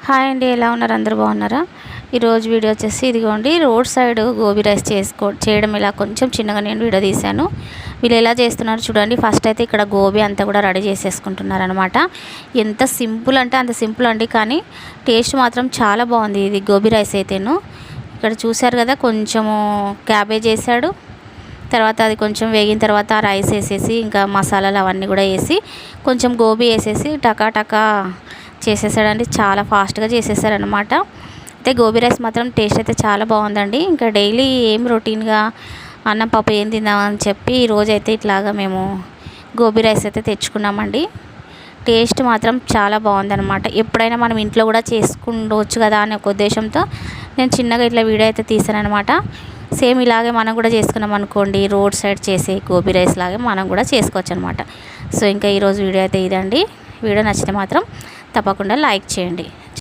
Hi అండి, ఎలా ఉన్నారు? అందరూ బాగున్నారా? ఈరోజు వీడియో వచ్చేసి ఇదిగోండి, రోడ్ సైడ్ గోబీ రైస్ చేయడం ఇలా కొంచెం చిన్నగా నేను వీడియో తీశాను. వీళ్ళు ఎలా చేస్తున్నారు చూడండి. ఫస్ట్ అయితే ఇక్కడ గోబీ అంతా కూడా రెడీ చేసేసుకుంటున్నారు అనమాట. ఎంత సింపుల్ అంటే అంత సింపుల్ అండి, కానీ టేస్ట్ మాత్రం చాలా బాగుంది ఇది గోబీ రైస్ అయితేను. ఇక్కడ చూశారు కదా, కొంచెము క్యాబేజ్ వేసాడు. తర్వాత అది కొంచెం వేగిన తర్వాత రైస్ వేసేసి ఇంకా మసాలాలు అవన్నీ కూడా వేసి కొంచెం గోబీ వేసేసి టకా చేసేసాడండి. చాలా ఫాస్ట్గా చేసేసారనమాట. అయితే గోబీ రైస్ మాత్రం టేస్ట్ అయితే చాలా బాగుందండి. ఇంకా డైలీ ఏం రొటీన్గా అన్నం పప్పు ఏం తిందామని చెప్పి ఈరోజైతే ఇట్లాగా మేము గోబీ రైస్ అయితే తెచ్చుకున్నామండి. టేస్ట్ మాత్రం చాలా బాగుందన్నమాట. ఎప్పుడైనా మనం ఇంట్లో కూడా చేసుకుండవచ్చు కదా అనే ఒక ఉద్దేశంతో నేను చిన్నగా ఇట్లా వీడియో అయితే తీసాను అనమాట. సేమ్ ఇలాగే మనం కూడా చేసుకున్నాం అనుకోండి, రోడ్ సైడ్ చేసే గోబీ రైస్ లాగే మనం కూడా చేసుకోవచ్చు అనమాట. సో ఇంకా ఈరోజు వీడియో అయితే ఇదండి. వీడియో నచ్చితే మాత్రం తప్పకుండా లైక్ చేయండి.